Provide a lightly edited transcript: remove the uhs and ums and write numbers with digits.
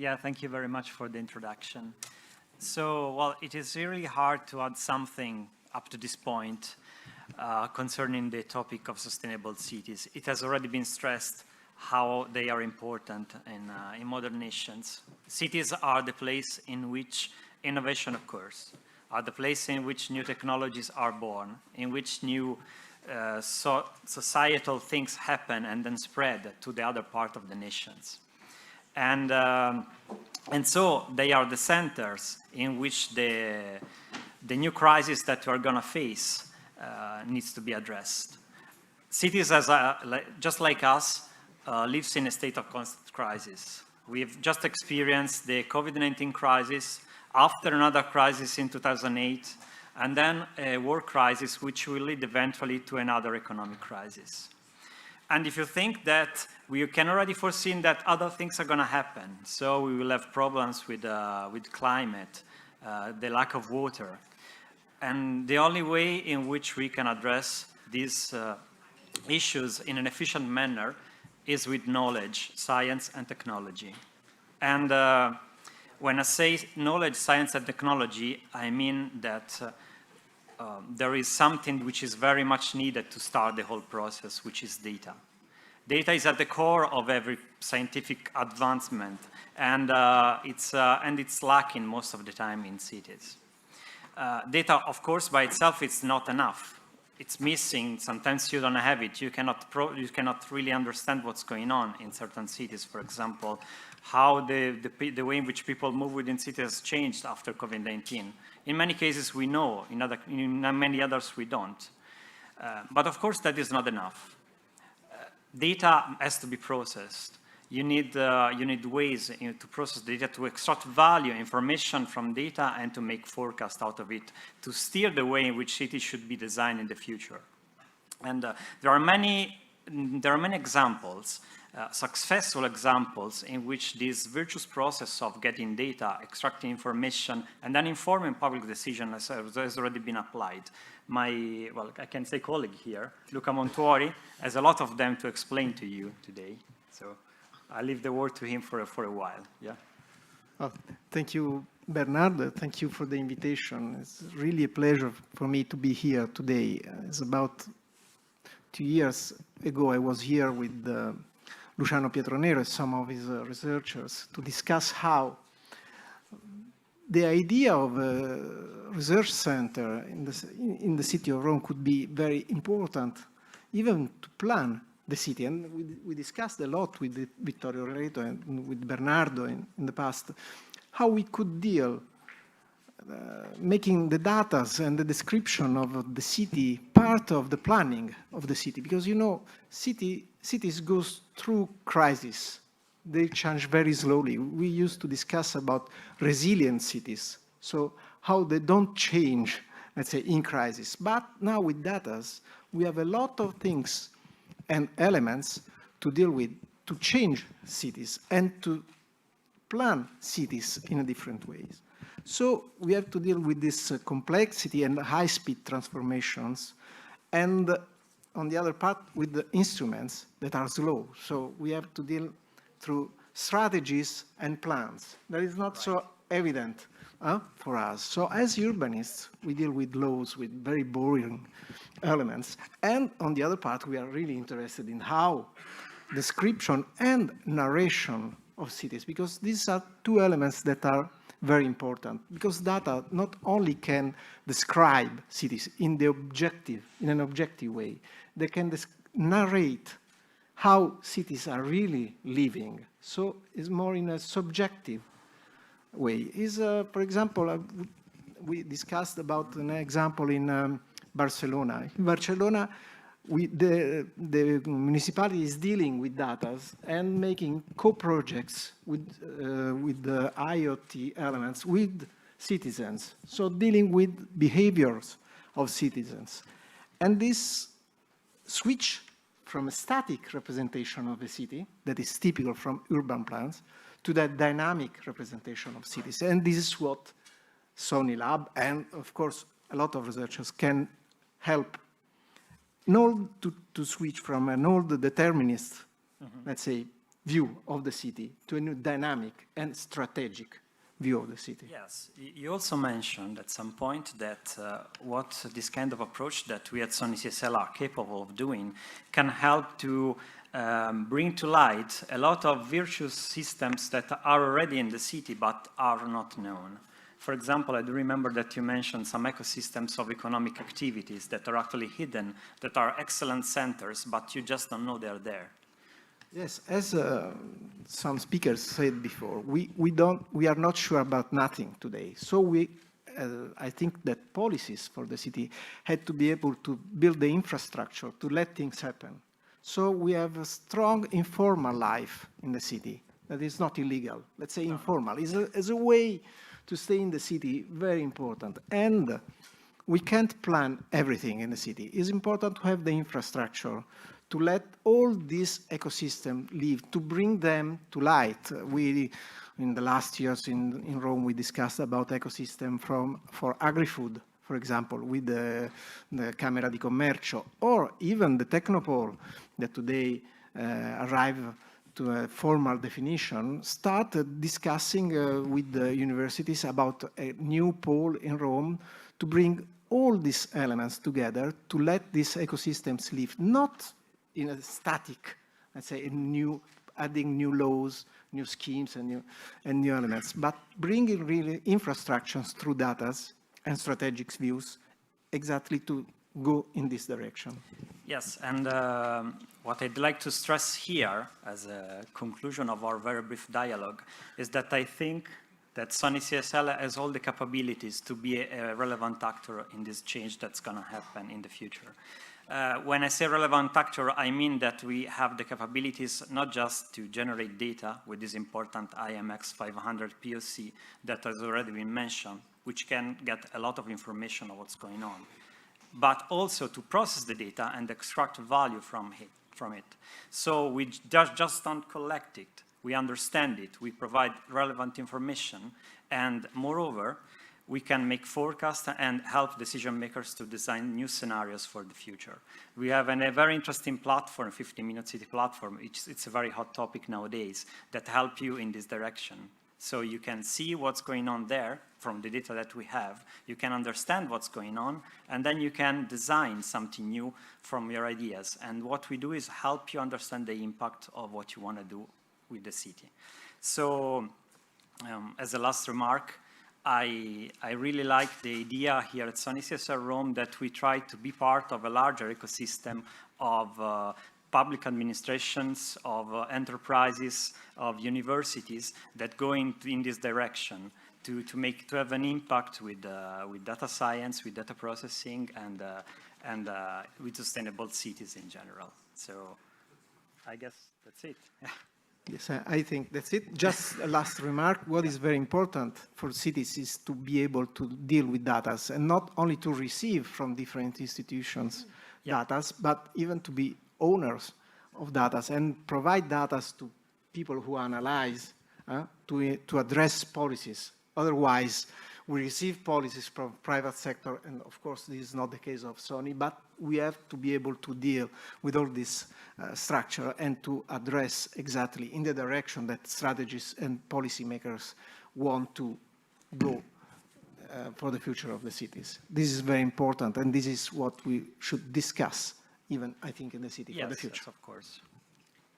Yeah, thank you very much for the introduction. So, well, it is really hard to add something up to this point concerning the topic of sustainable cities. It has already been stressed how they are important in modern nations. Cities are the place in which innovation occurs, are the place in which new technologies are born, in which new societal things happen and then spread to the other part of the nations. And so they are the centers in which the new crisis that we are going to face needs to be addressed. Cities, just like us, lives in a state of constant crisis. We've just experienced the COVID-19 crisis, after another crisis in 2008, and then a war crisis which will lead eventually to another economic crisis. And if you think that we can already foresee that other things are going to happen, so we will have problems with climate, the lack of water, and the only way in which we can address these issues in an efficient manner is with knowledge, science, and technology. And when I say knowledge, science, and technology, I mean that there is something which is very much needed to start the whole process, which is data. Data is at the core of every scientific advancement, and it's lacking most of the time in cities. Data, of course, by itself, it's not enough. It's missing. Sometimes you don't have it. You cannot really understand what's going on in certain cities. For example, how the way in which people move within cities has changed after COVID-19. In many cases, we know. In many others, we don't. But of course, that is not enough. Data has to be processed. You need ways to process data, to extract value, information from data, and to make forecasts out of it, to steer the way in which cities should be designed in the future. And there are many examples, successful examples, in which this virtuous process of getting data, extracting information, and then informing public decision has already been applied. I can say colleague here, Luca Montuori, has a lot of them to explain to you today. So I leave the word to him for a while. Yeah. Well, thank you, Bernardo. Thank you for the invitation. It's really a pleasure for me to be here today. It's about 2 years ago I was here with Luciano Pietronero and some of his researchers to discuss how the idea of a research center in the city of Rome could be very important, even to plan the city. And we discussed a lot with Vittorio Reto and with Bernardo in the past, how we could deal making the data and the description of the city part of the planning of the city. Because, you know, cities go through crisis. They change very slowly. We used to discuss about resilient cities, so how they don't change, let's say, in crisis. But now with data, we have a lot of things and elements to deal with, to change cities and to plan cities in a different ways. So we have to deal with this complexity and high-speed transformations, and on the other part, with the instruments that are slow. So we have to deal through strategies and plans. That is not so evident for us. So as urbanists, we deal with laws, with very boring elements. And on the other part, we are really interested in how description and narration of cities, because these are two elements that are very important, because data not only can describe cities in an objective way, they can narrate how cities are really living. So it's more in a subjective way. For example, we discussed about an example in Barcelona. In Barcelona, the municipality is dealing with data and making co-projects with the IoT elements with citizens. So dealing with behaviors of citizens. And this switch from a static representation of the city that is typical from urban plans to that dynamic representation of cities. And this is what Sony Lab and, of course, a lot of researchers can help to switch from an old determinist, let's say, view of the city, to a new dynamic and strategic view of the city. Yes, you also mentioned at some point that what this kind of approach that we at Sony CSL are capable of doing can help to bring to light a lot of virtuous systems that are already in the city but are not known. For example, I do remember that you mentioned some ecosystems of economic activities that are actually hidden, that are excellent centers, but you just don't know they're there. Yes, as some speakers said before, we are not sure about nothing today. So I think that policies for the city had to be able to build the infrastructure to let things happen. So we have a strong informal life in the city that is not illegal. Let's say informal. Is a way to stay in the city very important. And we can't plan everything in the city. It's important to have the infrastructure to let all this ecosystem live, to bring them to light. In the last years in Rome, we discussed about ecosystem for agri-food, for example, with the Camera di Commercio, or even the Technopole that today arrived to a formal definition, started discussing with the universities about a new pole in Rome to bring all these elements together to let these ecosystems live, not in a static, let's say, adding new laws, new schemes, and new elements, but bringing really infrastructures through data and strategic views exactly to go in this direction. Yes, and what I'd like to stress here as a conclusion of our very brief dialogue is that I think that Sony CSL has all the capabilities to be a relevant actor in this change that's going to happen in the future. When I say relevant actor, I mean that we have the capabilities not just to generate data with this important IMX 500 POC that has already been mentioned, which can get a lot of information on what's going on, but also to process the data and extract value from it. So we just don't collect it, we understand it, we provide relevant information, and moreover, we can make forecasts and help decision makers to design new scenarios for the future. We have a very interesting platform, 15-minute city platform. It's a very hot topic nowadays that help you in this direction. So you can see what's going on there from the data that we have. You can understand what's going on, and then you can design something new from your ideas. And what we do is help you understand the impact of what you want to do with the city. So as a last remark, I really like the idea here at Sony CSL Rome that we try to be part of a larger ecosystem of public administrations, of enterprises, of universities that go in this direction to have an impact with data science, with data processing, and with sustainable cities in general. So I guess that's it. Yes, I think that's it. Just a last remark. What is very important for cities is to be able to deal with data, and not only to receive from different institutions data, but even to be owners of data and provide data to people who analyze to address policies. Otherwise, we receive policies from private sector, and of course, this is not the case of Sony, but we have to be able to deal with all this structure and to address exactly in the direction that strategists and policymakers want to go for the future of the cities. This is very important, and this is what we should discuss, even, I think, in the city for the future. Yes, of course.